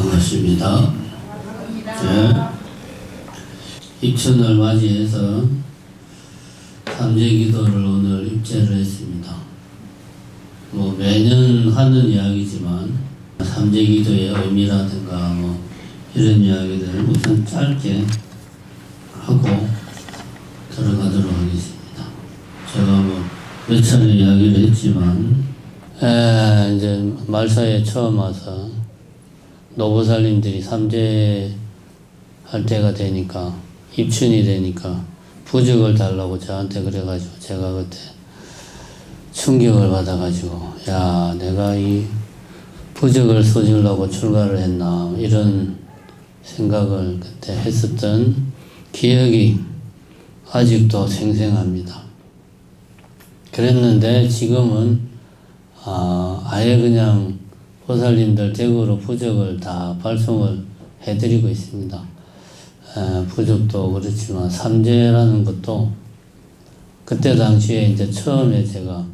반갑습니다. 네. 입춘을 맞이해서 삼재기도를 오늘 입제를 했습니다. 매년 하는 이야기지만 삼재기도의 의미라든가 이런 이야기들을 우선 짧게 하고 들어가도록 하겠습니다. 제가 몇 차례 이야기를 했지만 이제 말사에 처음 와서 노보살님들이 삼재 할 때가 되니까 입춘이 되니까 부적을 달라고 저한테 그래가지고 제가 그때 충격을 받아가지고 야 내가 이 부적을 써주려고 출가를 했나 이런 생각을 그때 했었던 기억이 아직도 생생합니다. 그랬는데 지금은 아예 그냥 보살님들 댁으로 부적을 다 발송을 해드리고 있습니다. 부적도 그렇지만 삼재라는 것도 그때 당시에 이제 처음에 제가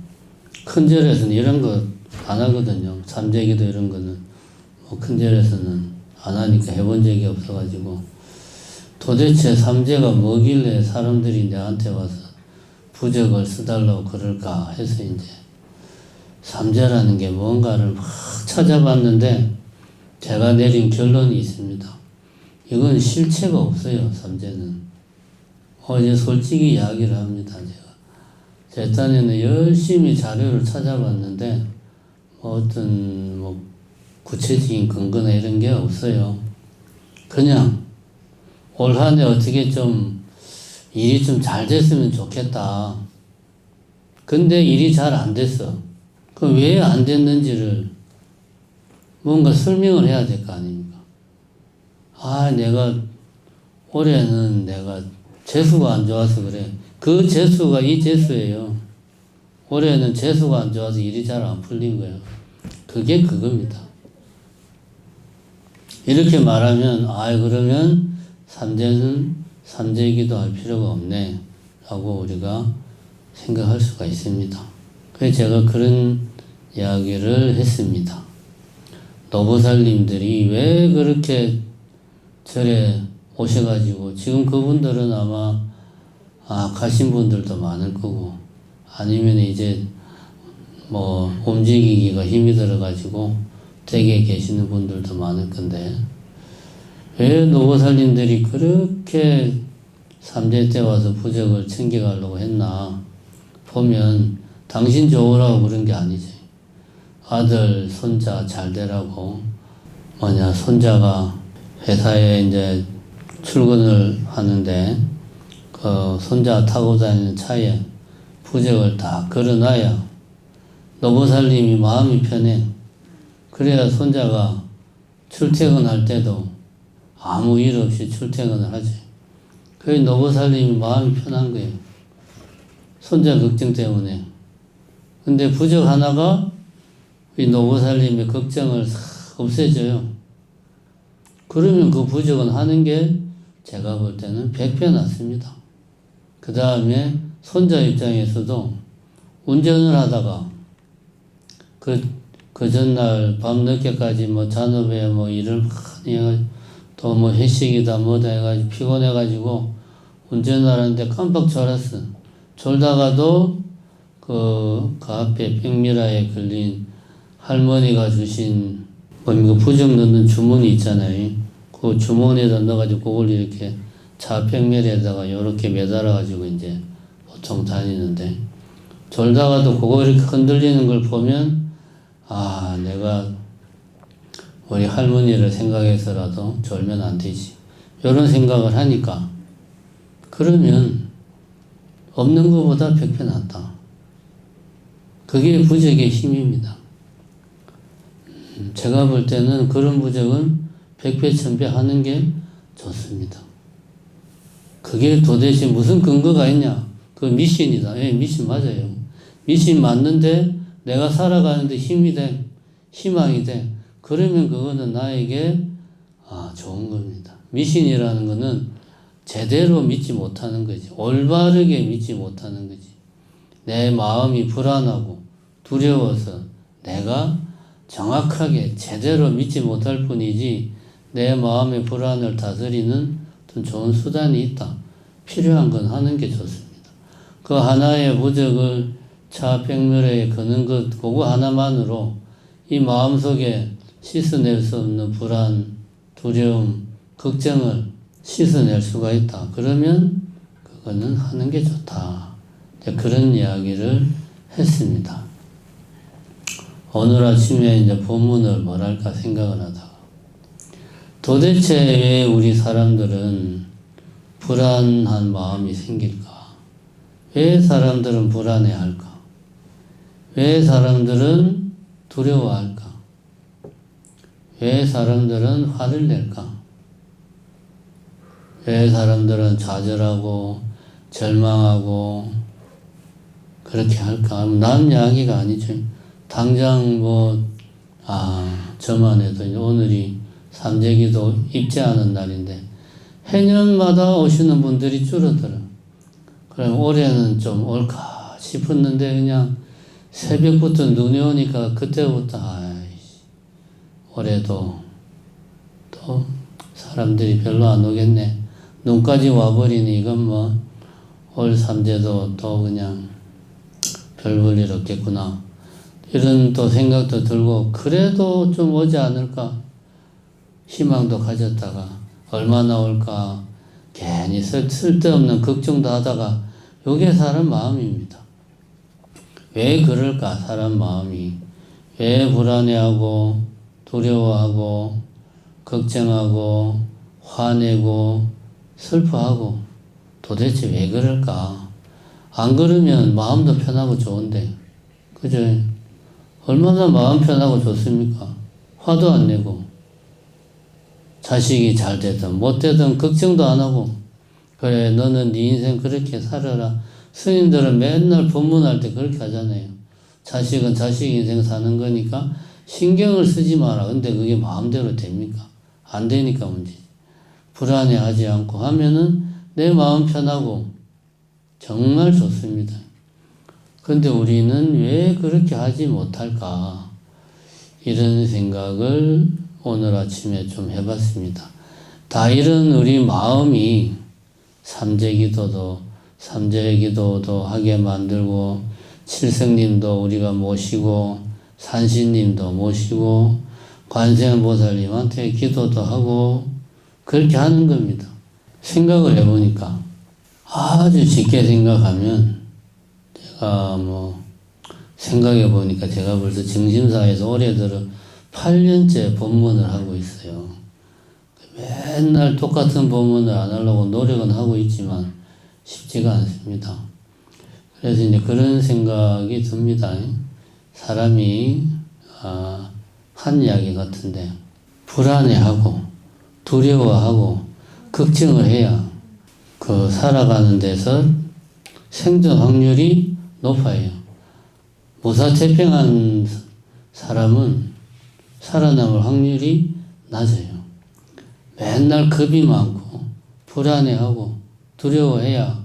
큰 절에서는 이런 거 안 하거든요. 삼재기도 이런 거는 큰 절에서는 안 하니까 해본 적이 없어가지고 도대체 삼재가 뭐길래 사람들이 내한테 와서 부적을 써달라고 그럴까 해서 이제 삼재라는 게 뭔가를 막 찾아봤는데 제가 내린 결론이 있습니다. 이건 실체가 없어요. 삼재는. 어제 솔직히 이야기를 합니다. 제가 제 딴에는 열심히 자료를 찾아봤는데 어떤 구체적인 근거나 이런 게 없어요. 그냥 올 한 해 어떻게 좀 일이 좀 잘 됐으면 좋겠다. 근데 일이 잘 안 됐어. 그럼 왜 안 됐는지를 뭔가 설명을 해야 될 거 아닙니까? 내가 올해는 내가 재수가 안 좋아서 그래. 그 재수가 이 재수예요. 올해는 재수가 안 좋아서 일이 잘 안 풀린 거예요. 그게 그겁니다. 이렇게 말하면 그러면 삼재는 삼재기도 할 필요가 없네 라고 우리가 생각할 수가 있습니다. 그래서 제가 그런 이야기를 했습니다. 노보살님들이 왜 그렇게 절에 오셔가지고 지금 그분들은 아마 가신 분들도 많을 거고 아니면 이제 움직이기가 힘이 들어가지고 댁에 계시는 분들도 많을 건데 왜 노보살님들이 그렇게 삼재 때 와서 부적을 챙겨가려고 했나 보면 당신 좋으라고 그런 게 아니지. 아들, 손자 잘 되라고 손자가 회사에 이제 출근을 하는데 그 손자 타고 다니는 차에 부적을 다 걸어놔야 노보살님이 마음이 편해. 그래야 손자가 출퇴근할 때도 아무 일 없이 출퇴근을 하지. 그게 노보살님이 마음이 편한 거예요. 손자 걱정 때문에. 근데 부적 하나가 이 노보살님의 걱정을 없애줘요. 그러면 그 부적은 하는 게 제가 볼 때는 100배 낫습니다. 그 다음에 손자 입장에서도 운전을 하다가 그 전날 밤 늦게까지 잔업에 일을 많이 해가지고 또 회식이다 뭐다 해가지고 피곤해가지고 운전을 하는데 깜빡 졸았어. 졸다가도 그 앞에 백미라에 걸린 할머니가 주신 부적 넣는 주머니 있잖아요. 그 주머니에다 넣어가지고 그걸 이렇게 차 백미라에다가 이렇게 매달아가지고 이제 보통 다니는데 졸다가도 그거 이렇게 흔들리는 걸 보면 내가 우리 할머니를 생각해서라도 졸면 안 되지. 이런 생각을 하니까 그러면 없는 것보다 100배 낫다. 그게 부적의 힘입니다. 제가 볼 때는 그런 부적은 100배, 1000배 하는 게 좋습니다. 그게 도대체 무슨 근거가 있냐? 그 미신이다. 미신 맞아요. 미신 맞는데 내가 살아가는데 힘이 돼. 희망이 돼. 그러면 그거는 나에게 좋은 겁니다. 미신이라는 거는 제대로 믿지 못하는 거지. 올바르게 믿지 못하는 거지. 내 마음이 불안하고 두려워서 내가 정확하게 제대로 믿지 못할 뿐이지 내 마음의 불안을 다스리는 어떤 좋은 수단이 있다. 필요한 건 하는 게 좋습니다. 그 하나의 부적을 차 백묘래에 거는 것, 그거 하나만으로 이 마음속에 씻어낼 수 없는 불안, 두려움, 걱정을 씻어낼 수가 있다. 그러면 그거는 하는 게 좋다. 그런 이야기를 했습니다. 오늘 아침에 이제 본문을 뭐랄까 생각을 하다가 도대체 왜 우리 사람들은 불안한 마음이 생길까? 왜 사람들은 불안해할까? 왜 사람들은 두려워할까? 왜 사람들은 화를 낼까? 왜 사람들은 좌절하고 절망하고 그렇게 할까? 남 이야기가 아니죠. 당장 저만 해도 오늘이 삼재기도 입제하는 날인데 해년마다 오시는 분들이 줄어들어. 그럼 올해는 좀 올까 싶었는데 그냥 새벽부터 눈이 오니까 그때부터 올해도 또 사람들이 별로 안 오겠네. 눈까지 와버리니 이건 올 삼재도 또 그냥 별 볼 일 없겠구나. 이런 또 생각도 들고 그래도 좀 오지 않을까 희망도 가졌다가 얼마나 올까 괜히 쓸데없는 걱정도 하다가 요게 사람 마음입니다. 왜 그럴까 사람 마음이 왜 불안해하고 두려워하고 걱정하고 화내고 슬퍼하고 도대체 왜 그럴까? 안 그러면 마음도 편하고 좋은데 그죠? 얼마나 마음 편하고 좋습니까? 화도 안 내고 자식이 잘 되든 못 되든 걱정도 안 하고 그래 너는 네 인생 그렇게 살아라. 스님들은 맨날 법문할 때 그렇게 하잖아요. 자식은 자식 인생 사는 거니까 신경을 쓰지 마라. 근데 그게 마음대로 됩니까? 안 되니까 문제지. 불안해하지 않고 하면은 내 마음 편하고 정말 좋습니다. 그런데 우리는 왜 그렇게 하지 못할까? 이런 생각을 오늘 아침에 좀 해봤습니다. 다 이런 우리 마음이 삼재기도도 하게 만들고 칠성님도 우리가 모시고 산신님도 모시고 관세음보살님한테 기도도 하고 그렇게 하는 겁니다. 생각을 해보니까 아주 쉽게 생각하면 제가 생각해보니까 제가 벌써 정심사에서 올해 들어 8년째 법문을 하고 있어요. 맨날 똑같은 법문을 안 하려고 노력은 하고 있지만 쉽지가 않습니다. 그래서 이제 그런 생각이 듭니다. 사람이 한 이야기 같은데 불안해하고 두려워하고 걱정을 해야 그 살아가는 데서 생존 확률이 높아요. 무사태평한 사람은 살아남을 확률이 낮아요. 맨날 겁이 많고 불안해하고 두려워해야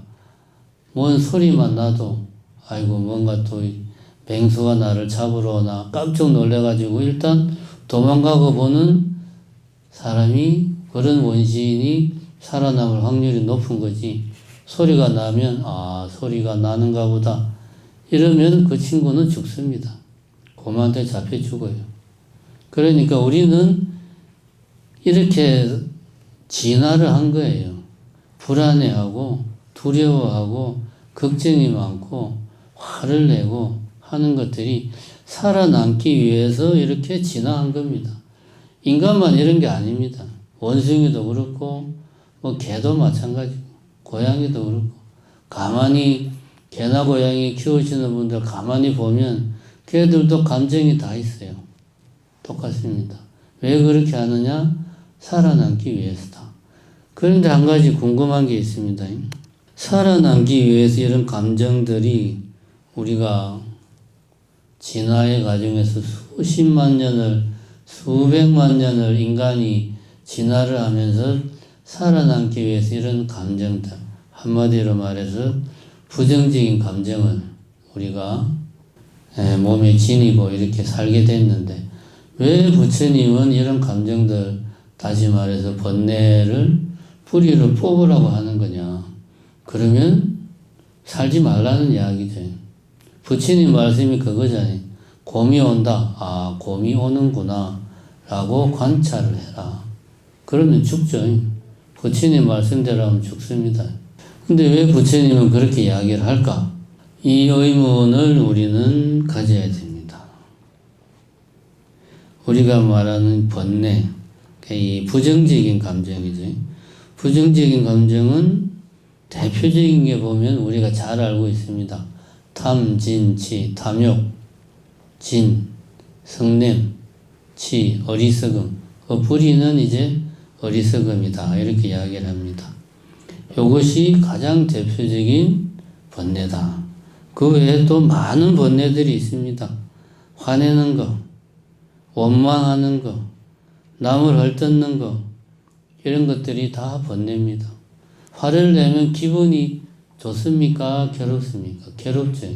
뭔 소리만 나도 아이고 뭔가 또 맹수가 나를 잡으러 오나 깜짝 놀래가지고 일단 도망가고 보는 사람이 그런 원시인이 살아남을 확률이 높은 거지. 소리가 나면 소리가 나는가 보다 이러면 그 친구는 죽습니다. 곰한테 잡혀 죽어요. 그러니까 우리는 이렇게 진화를 한 거예요. 불안해하고 두려워하고 걱정이 많고 화를 내고 하는 것들이 살아남기 위해서 이렇게 진화한 겁니다. 인간만 이런 게 아닙니다. 원숭이도 그렇고 개도 마찬가지고 고양이도 그렇고 가만히 개나 고양이 키우시는 분들 가만히 보면 걔들도 감정이 다 있어요. 똑같습니다. 왜 그렇게 하느냐? 살아남기 위해서다. 그런데 한 가지 궁금한 게 있습니다. 살아남기 위해서 이런 감정들이 우리가 진화의 과정에서 수십만 년을 수백만 년을 인간이 진화를 하면서 살아남기 위해서 이런 감정들 한마디로 말해서 부정적인 감정을 우리가 몸에 지니고 이렇게 살게 됐는데 왜 부처님은 이런 감정들 다시 말해서 번뇌를 뿌리를 뽑으라고 하는 거냐. 그러면 살지 말라는 이야기죠. 부처님 말씀이 그거잖아요. 곰이 온다. 아, 곰이 오는구나. 라고 관찰을 해라. 그러면 죽죠. 부처님 말씀대로 하면 죽습니다. 근데 왜 부처님은 그렇게 이야기를 할까? 이 의문을 우리는 가져야 됩니다. 우리가 말하는 번뇌, 이 부정적인 감정이죠. 부정적인 감정은 대표적인 게 보면 우리가 잘 알고 있습니다. 탐, 진, 치, 탐욕, 진, 성냄, 치, 어리석음. 그 뿌리는 이제 어리석음이다. 이렇게 이야기를 합니다. 이것이 가장 대표적인 번뇌다. 그 외에 또 많은 번뇌들이 있습니다. 화내는 거, 원망하는 거, 남을 헐뜯는 거, 이런 것들이 다 번뇌입니다. 화를 내면 기분이 좋습니까? 괴롭습니까? 괴롭죠.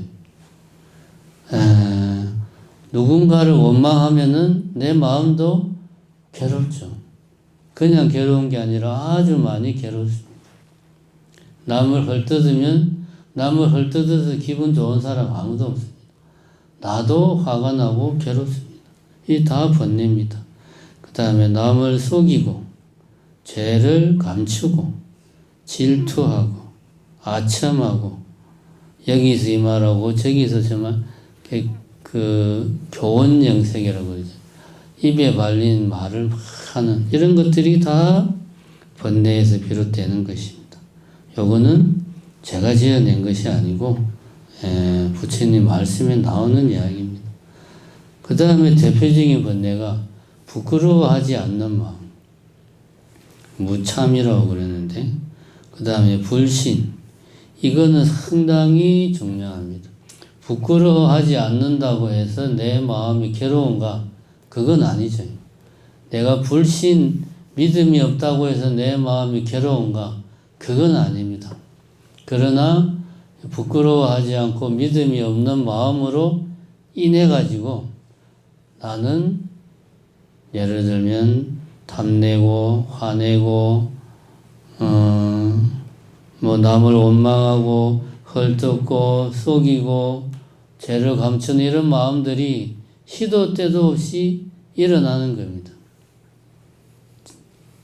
누군가를 원망하면은 내 마음도 괴롭죠. 그냥 괴로운 게 아니라 아주 많이 괴롭습니다. 남을 헐뜯으면 남을 헐뜯어서 기분 좋은 사람 아무도 없습니다. 나도 화가 나고 괴롭습니다. 이 다 번뇌입니다. 그 다음에 남을 속이고 죄를 감추고 질투하고 아첨하고 여기서 이 말하고 저기서 저 말, 그 교원영색이라고 그러죠. 입에 발린 말을 막 하는 이런 것들이 다 번뇌에서 비롯되는 것입니다. 요거는 제가 지어낸 것이 아니고 부처님 말씀에 나오는 이야기입니다. 그 다음에 대표적인 번뇌가 부끄러워하지 않는 마음, 무참이라고 그러는데, 그 다음에 불신, 이거는 상당히 중요합니다. 부끄러워하지 않는다고 해서 내 마음이 괴로운가? 그건 아니죠. 내가 불신, 믿음이 없다고 해서 내 마음이 괴로운가? 그건 아닙니다. 그러나 부끄러워하지 않고 믿음이 없는 마음으로 인해 가지고 나는 예를 들면 탐내고 화내고 뭐 남을 원망하고 헐뜯고 속이고 죄를 감추는 이런 마음들이 시도 때도 없이 일어나는 겁니다.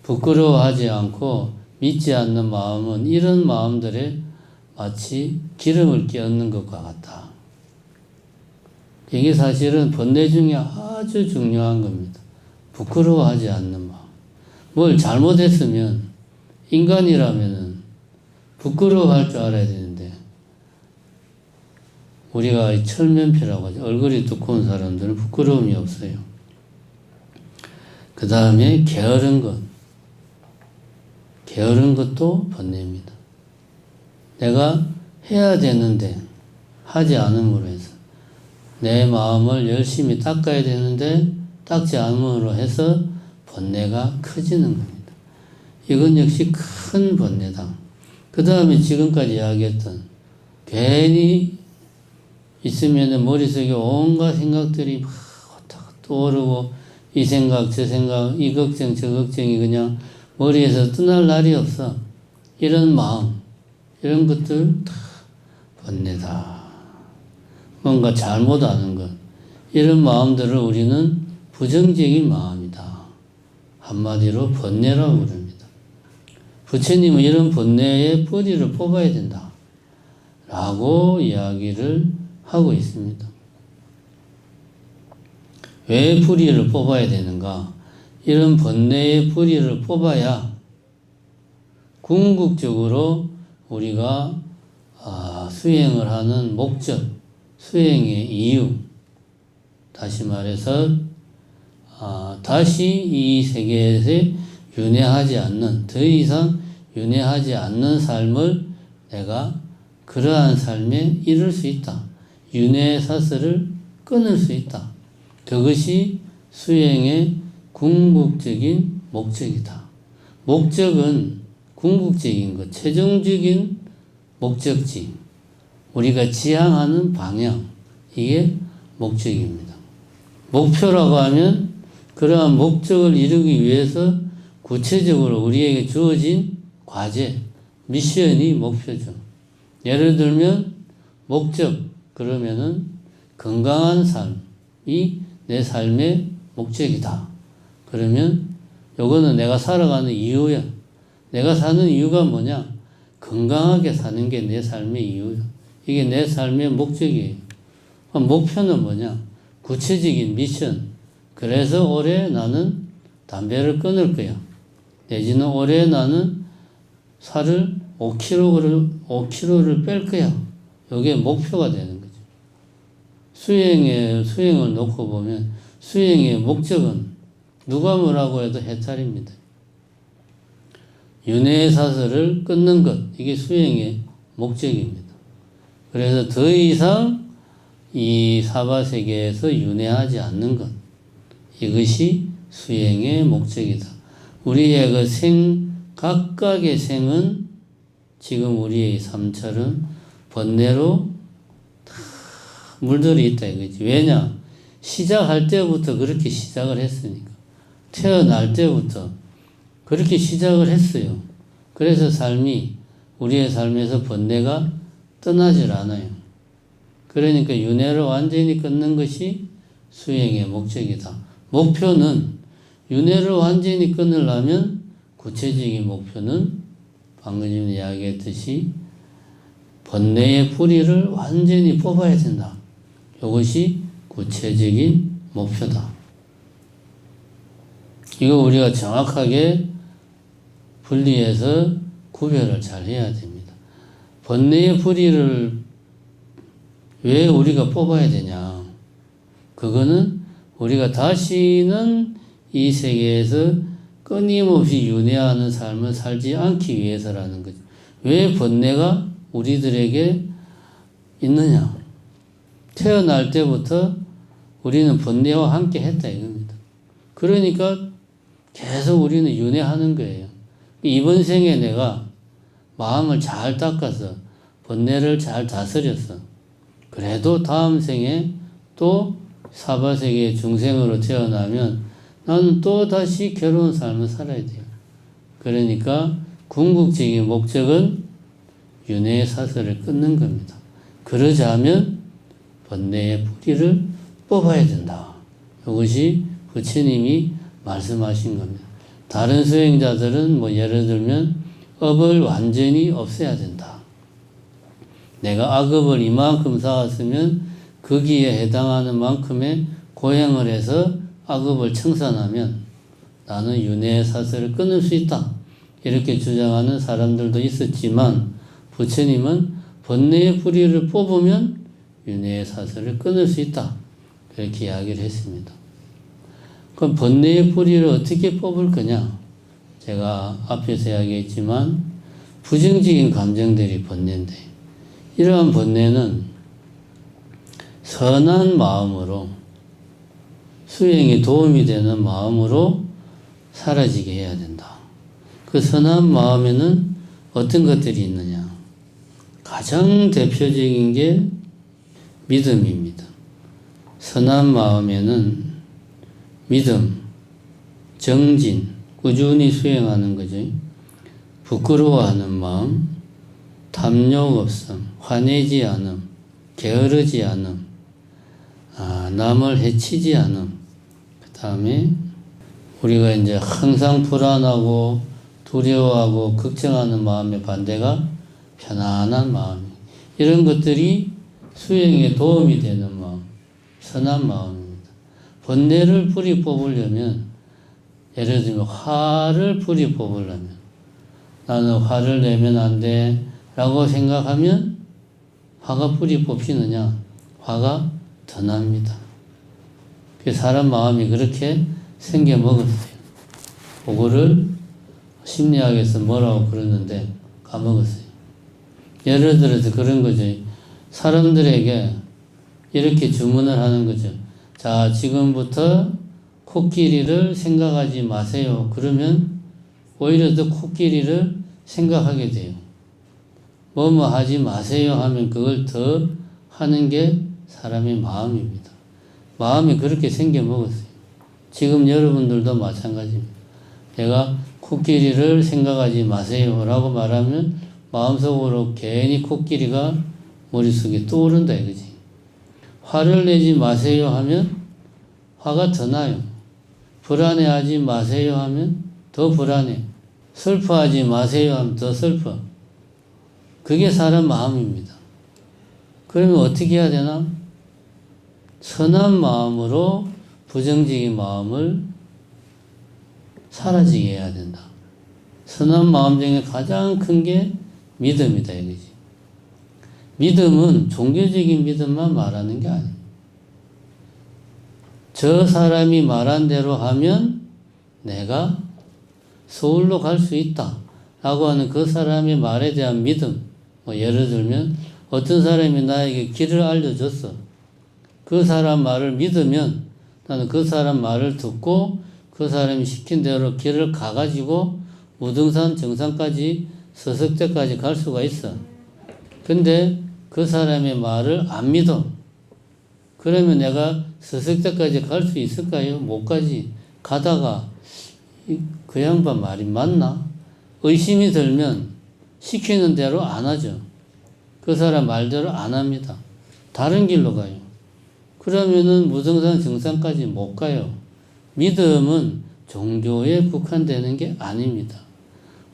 부끄러워하지 않고 믿지 않는 마음은 이런 마음들에 마치 기름을 끼얹는 것과 같다. 이게 사실은 번뇌 중에 아주 중요한 겁니다. 부끄러워하지 않는 마음. 뭘 잘못했으면 인간이라면은 부끄러워할 줄 알아야 되는데 우리가 철면피라고 하죠. 얼굴이 두꺼운 사람들은 부끄러움이 없어요. 그 다음에 게으른 것. 게으른 것도 번뇌입니다. 내가 해야 되는데 하지 않음으로 해서 내 마음을 열심히 닦아야 되는데 닦지 않음으로 해서 번뇌가 커지는 겁니다. 이건 역시 큰 번뇌다. 그 다음에 지금까지 이야기했던 괜히 있으면 머릿속에 온갖 생각들이 막 왔다 갔다 떠오르고 이 생각 저 생각 이 걱정 저 걱정이 그냥 머리에서 떠날 날이 없어. 이런 마음 이런 것들 다 번뇌다. 뭔가 잘못하는 것 이런 마음들을 우리는 부정적인 마음이다. 한마디로 번뇌라고 부릅니다. 부처님은 이런 번뇌의 뿌리를 뽑아야 된다. 라고 이야기를 하고 있습니다. 왜 뿌리를 뽑아야 되는가? 이런 번뇌의 뿌리를 뽑아야 궁극적으로 우리가 수행을 하는 목적, 수행의 이유, 다시 말해서 다시 이 세계에서 윤회하지 않는, 더 이상 윤회하지 않는 삶을 내가 그러한 삶에 이룰 수 있다. 윤회의 사슬을 끊을 수 있다. 그것이 수행의 궁극적인 목적이다. 목적은 궁극적인 것, 최종적인 목적지, 우리가 지향하는 방향, 이게 목적입니다. 목표라고 하면 그러한 목적을 이루기 위해서 구체적으로 우리에게 주어진 과제, 미션이 목표죠. 예를 들면 목적, 그러면은 건강한 삶이 내 삶의 목적이다. 그러면 요거는 내가 살아가는 이유야. 내가 사는 이유가 뭐냐? 건강하게 사는 게 내 삶의 이유야. 이게 내 삶의 목적이에요. 목표는 뭐냐? 구체적인 미션. 그래서 올해 나는 담배를 끊을 거야. 내지는 올해 나는 살을 5kg를 뺄 거야. 이게 목표가 되는 거죠. 수행을 놓고 보면 수행의 목적은 누가 뭐라고 해도 해탈입니다. 윤회의 사슬을 끊는 것, 이게 수행의 목적입니다. 그래서 더 이상 이 사바세계에서 윤회하지 않는 것, 이것이 수행의 목적이다. 우리의 그 각각의 생은 지금 우리의 삶처럼 번뇌로 다 물들어 있다 이거지. 왜냐? 시작할 때부터 그렇게 시작을 했으니까. 태어날 때부터 그렇게 시작을 했어요. 그래서 우리의 삶에서 번뇌가 떠나질 않아요. 그러니까 윤회를 완전히 끊는 것이 수행의 목적이다. 목표는 윤회를 완전히 끊으려면 구체적인 목표는 방금 전에 이야기했듯이 번뇌의 뿌리를 완전히 뽑아야 된다. 이것이 구체적인 목표다. 이거 우리가 정확하게 분리해서 구별을 잘 해야 됩니다. 번뇌의 뿌리를 왜 우리가 뽑아야 되냐? 그거는 우리가 다시는 이 세계에서 끊임없이 윤회하는 삶을 살지 않기 위해서라는 거죠. 왜 번뇌가 우리들에게 있느냐? 태어날 때부터 우리는 번뇌와 함께 했다 이겁니다. 그러니까 계속 우리는 윤회하는 거예요. 이번 생에 내가 마음을 잘 닦아서 번뇌를 잘 다스렸어. 그래도 다음 생에 또 사바세계의 중생으로 태어나면 나는 또 다시 괴로운 삶을 살아야 돼요. 그러니까 궁극적인 목적은 윤회의 사슬을 끊는 겁니다. 그러자면 번뇌의 뿌리를 뽑아야 된다. 이것이 부처님이 말씀하신 겁니다. 다른 수행자들은 예를 들면 업을 완전히 없애야 된다. 내가 악업을 이만큼 쌓았으면 거기에 해당하는 만큼의 고행을 해서 악업을 청산하면 나는 윤회의 사슬을 끊을 수 있다. 이렇게 주장하는 사람들도 있었지만 부처님은 번뇌의 뿌리를 뽑으면 윤회의 사슬을 끊을 수 있다. 그렇게 이야기를 했습니다. 그럼 번뇌의 뿌리를 어떻게 뽑을 거냐? 제가 앞에서 이야기했지만 부정적인 감정들이 번뇌인데 이러한 번뇌는 선한 마음으로 수행에 도움이 되는 마음으로 사라지게 해야 된다. 그 선한 마음에는 어떤 것들이 있느냐? 가장 대표적인 게 믿음입니다. 선한 마음에는 믿음, 정진, 꾸준히 수행하는 거죠. 부끄러워하는 마음, 탐욕 없음, 화내지 않음, 게으르지 않음, 남을 해치지 않음. 그 다음에 우리가 이제 항상 불안하고 두려워하고 걱정하는 마음의 반대가 편안한 마음. 이런 것들이 수행에 도움이 되는 마음, 선한 마음입니다. 번뇌를 뿌리 뽑으려면 예를 들면 화를 뿌리 뽑으려면 나는 화를 내면 안 돼 라고 생각하면 화가 뿌리 뽑히느냐? 화가 더 납니다. 사람 마음이 그렇게 생겨 먹었어요. 그거를 심리학에서 뭐라고 그러는데 까먹었어요. 예를 들어서 그런 거죠. 사람들에게 이렇게 주문을 하는 거죠. 자, 지금부터 코끼리를 생각하지 마세요. 그러면 오히려 더 코끼리를 생각하게 돼요. 뭐뭐 하지 마세요 하면 그걸 더 하는 게 사람의 마음입니다. 마음이 그렇게 생겨 먹었어요. 지금 여러분들도 마찬가지입니다. 내가 코끼리를 생각하지 마세요 라고 말하면 마음속으로 괜히 코끼리가 머릿속에 떠오른다 이거지. 화를 내지 마세요 하면 화가 더 나요. 불안해하지 마세요 하면 더 불안해. 슬퍼하지 마세요 하면 더 슬퍼. 그게 사람 마음입니다. 그러면 어떻게 해야 되나? 선한 마음으로 부정적인 마음을 사라지게 해야 된다. 선한 마음 중에 가장 큰 게 믿음이다 이거지. 믿음은 종교적인 믿음만 말하는 게 아니에요. 저 사람이 말한 대로 하면 내가 서울로 갈 수 있다 라고 하는 그 사람의 말에 대한 믿음. 예를 들면 어떤 사람이 나에게 길을 알려줬어. 그 사람 말을 믿으면 나는 그 사람 말을 듣고 그 사람이 시킨 대로 길을 가가지고 무등산 정상까지 서석대까지 갈 수가 있어. 근데 그 사람의 말을 안 믿어. 그러면 내가 서석대까지 갈 수 있을까요? 못 가지. 가다가 그 양반 말이 맞나? 의심이 들면 시키는 대로 안 하죠. 그 사람 말대로 안 합니다. 다른 길로 가요. 그러면은 무등산 정상까지 못 가요. 믿음은 종교에 국한되는 게 아닙니다.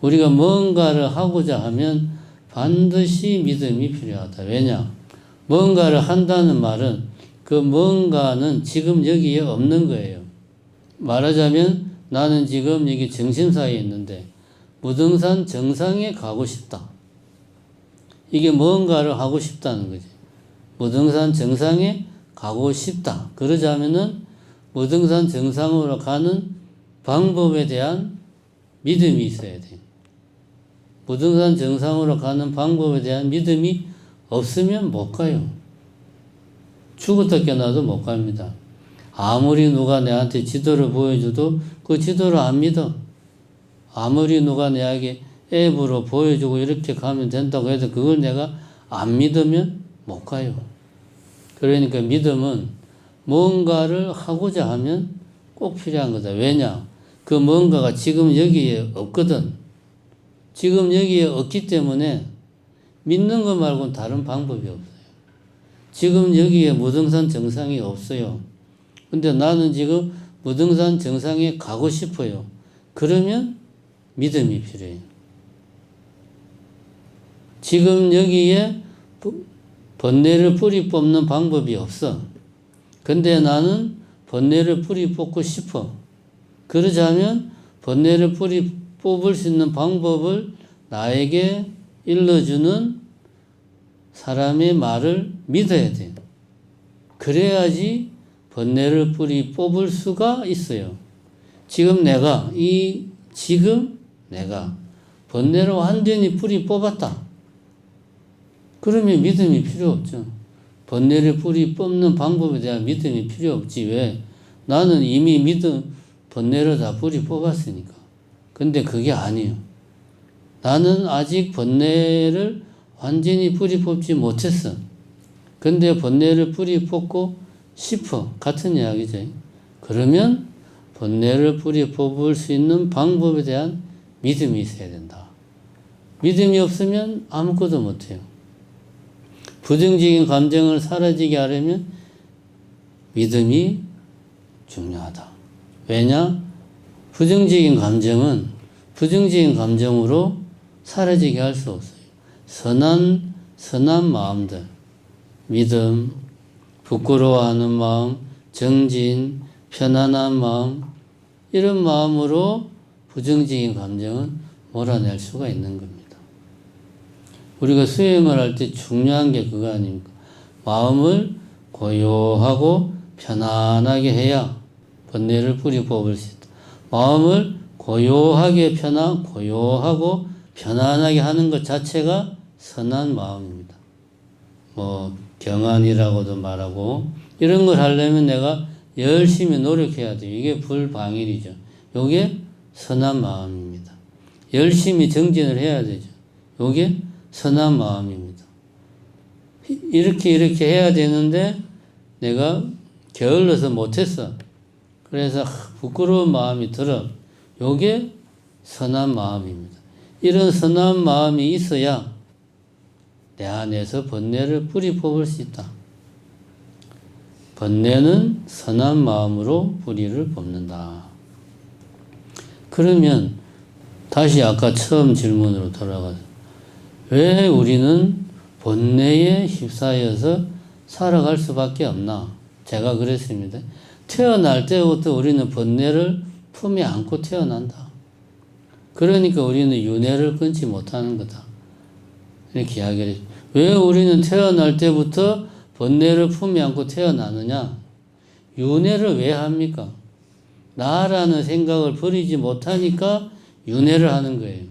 우리가 뭔가를 하고자 하면 반드시 믿음이 필요하다. 왜냐? 뭔가를 한다는 말은 그 뭔가는 지금 여기에 없는 거예요. 말하자면 나는 지금 여기 정심사에 있는데 무등산 정상에 가고 싶다. 이게 뭔가를 하고 싶다는 거지. 무등산 정상에 가고 싶다. 그러자면은 무등산 정상으로 가는 방법에 대한 믿음이 있어야 돼. 무등산 정상으로 가는 방법에 대한 믿음이 없으면 못 가요. 죽었다 깨어나도 못 갑니다. 아무리 누가 내한테 지도를 보여줘도 그 지도를 안 믿어. 아무리 누가 내게 앱으로 보여주고 이렇게 가면 된다고 해도 그걸 내가 안 믿으면 못 가요. 그러니까 믿음은 뭔가를 하고자 하면 꼭 필요한 거다. 왜냐? 그 뭔가가 지금 여기에 없거든. 지금 여기에 없기 때문에 믿는 것 말고는 다른 방법이 없어요. 지금 여기에 무등산 정상이 없어요. 근데 나는 지금 무등산 정상에 가고 싶어요. 그러면 믿음이 필요해요. 지금 여기에 번뇌를 뿌리 뽑는 방법이 없어. 근데 나는 번뇌를 뿌리 뽑고 싶어. 그러자면 번뇌를 뿌리 뽑을 수 있는 방법을 나에게 일러주는 사람의 말을 믿어야 돼요. 그래야지 번뇌를 뿌리 뽑을 수가 있어요. 지금 내가 번뇌를 완전히 뿌리 뽑았다. 그러면 믿음이 필요 없죠. 번뇌를 뿌리 뽑는 방법에 대한 믿음이 필요 없지. 왜? 나는 이미 번뇌를 다 뿌리 뽑았으니까. 근데 그게 아니에요. 나는 아직 번뇌를 완전히 뿌리 뽑지 못했어. 근데 번뇌를 뿌리 뽑고 싶어. 같은 이야기죠. 그러면 번뇌를 뿌리 뽑을 수 있는 방법에 대한 믿음이 있어야 된다. 믿음이 없으면 아무것도 못해요. 부정적인 감정을 사라지게 하려면 믿음이 중요하다. 왜냐? 부정적인 감정은 부정적인 감정으로 사라지게 할 수 없어요. 선한 마음들, 믿음, 부끄러워하는 마음, 정진, 편안한 마음, 이런 마음으로 부정적인 감정은 몰아낼 수가 있는 겁니다. 우리가 수행을 할 때 중요한 게 그거 아닙니까? 마음을 고요하고 편안하게 해야 번뇌를 뿌리 뽑을 수 있다. 마음을 고요하고 편안하게 하는 것 자체가 선한 마음입니다. 경안이라고도 말하고, 이런 걸 하려면 내가 열심히 노력해야 돼요. 이게 불방일이죠. 이게 선한 마음입니다. 열심히 정진을 해야 되죠. 이게 선한 마음입니다. 이렇게 해야 되는데 내가 게을러서 못했어. 그래서 부끄러운 마음이 들어. 이게 선한 마음입니다. 이런 선한 마음이 있어야 내 안에서 번뇌를 뿌리 뽑을 수 있다. 번뇌는 선한 마음으로 뿌리를 뽑는다. 그러면 다시 아까 처음 질문으로 돌아가서 왜 우리는 번뇌에 휩싸여서 살아갈 수밖에 없나? 제가 그랬습니다. 태어날 때부터 우리는 번뇌를 품에 안고 태어난다. 그러니까 우리는 윤회를 끊지 못하는 거다. 이렇게 이야기를 했죠. 왜 우리는 태어날 때부터 번뇌를 품에 안고 태어나느냐? 윤회를 왜 합니까? 나라는 생각을 버리지 못하니까 윤회를 하는 거예요.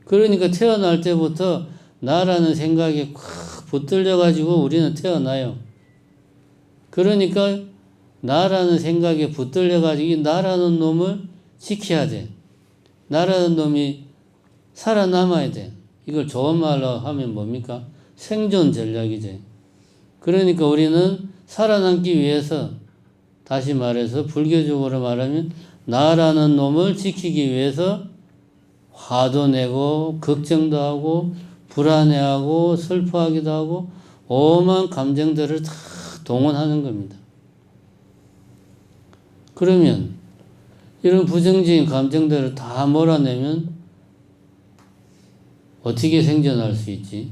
그러니까 태어날 때부터 나라는 생각이 콱 붙들려가지고 우리는 태어나요. 그러니까 나라는 생각에 붙들려가지고 이 나라는 놈을 지켜야 돼. 나라는 놈이 살아남아야 돼. 이걸 좋은 말로 하면 뭡니까? 생존 전략이지. 그러니까 우리는 살아남기 위해서, 다시 말해서 불교적으로 말하면 나라는 놈을 지키기 위해서 화도 내고 걱정도 하고 불안해하고 슬퍼하기도 하고 오만 감정들을 다 동원하는 겁니다. 그러면 이런 부정적인 감정들을 다 몰아내면 어떻게 생존할 수 있지?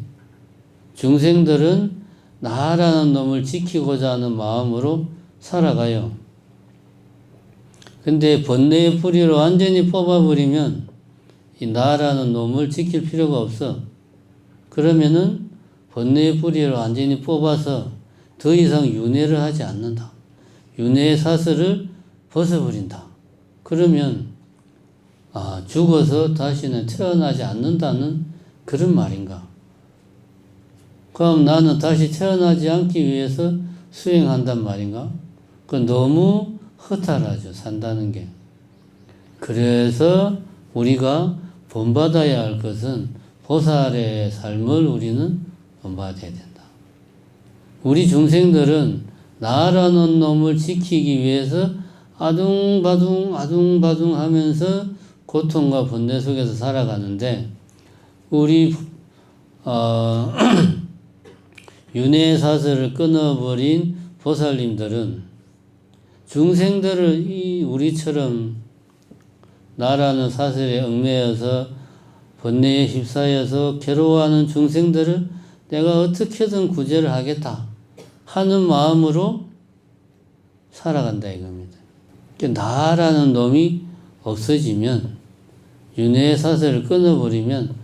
중생들은 나라는 놈을 지키고자 하는 마음으로 살아가요. 근데 번뇌의 뿌리를 완전히 뽑아버리면 이 나라는 놈을 지킬 필요가 없어. 그러면은 번뇌의 뿌리를 완전히 뽑아서 더 이상 윤회를 하지 않는다. 윤회의 사슬을 벗어버린다. 그러면 죽어서 다시는 태어나지 않는다는 그런 말인가? 그럼 나는 다시 태어나지 않기 위해서 수행한단 말인가? 그건 너무 허탈하죠, 산다는 게. 그래서 우리가 본받아야 할 것은 보살의 삶을 우리는 본받아야 된다. 우리 중생들은 나라는 놈을 지키기 위해서 아둥바둥 하면서 고통과 번뇌 속에서 살아가는데 우리 윤회의 사슬을 끊어버린 보살님들은 중생들을 우리처럼 나라는 사슬에 얽매여서 번뇌에 휩싸여서 괴로워하는 중생들을 내가 어떻게든 구제를 하겠다 하는 마음으로 살아간다 이겁니다. 나라는 놈이 없어지면 윤회의 사슬을 끊어버리면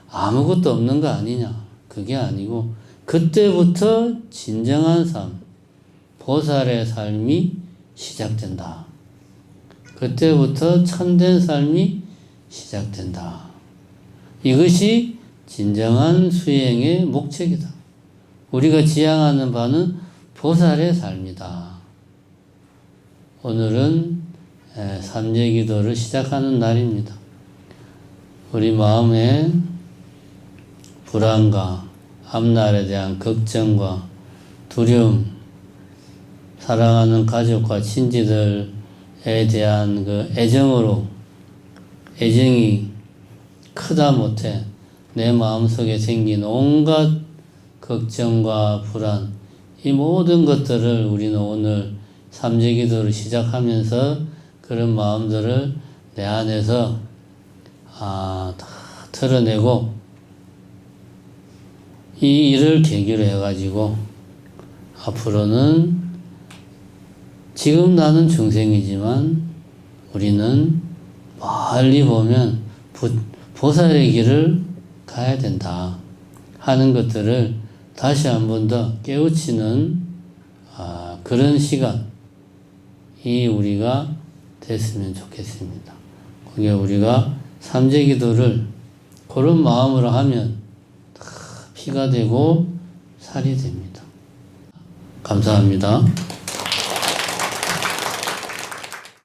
아무것도 없는 거 아니냐. 그게 아니고 그때부터 진정한 삶, 보살의 삶이 시작된다. 그때부터 참된 삶이 시작된다. 이것이 진정한 수행의 목적이다. 우리가 지향하는 바는 보살의 삶이다. 오늘은 삼재기도를 시작하는 날입니다. 우리 마음에 불안과 앞날에 대한 걱정과 두려움, 사랑하는 가족과 친지들에 대한 그 애정이 크다 못해 내 마음속에 생긴 온갖 걱정과 불안, 이 모든 것들을 우리는 오늘 삼재기도를 시작하면서 그런 마음들을 내 안에서 다 털어내고 이 일을 계기로 해가지고 앞으로는 지금 나는 중생이지만 우리는 멀리 보면 보살의 길을 가야 된다 하는 것들을 다시 한 번 더 깨우치는 그런 시간이 우리가 됐으면 좋겠습니다. 그게 우리가 삼재기도를 그런 마음으로 하면 다 피가 되고 살이 됩니다. 감사합니다.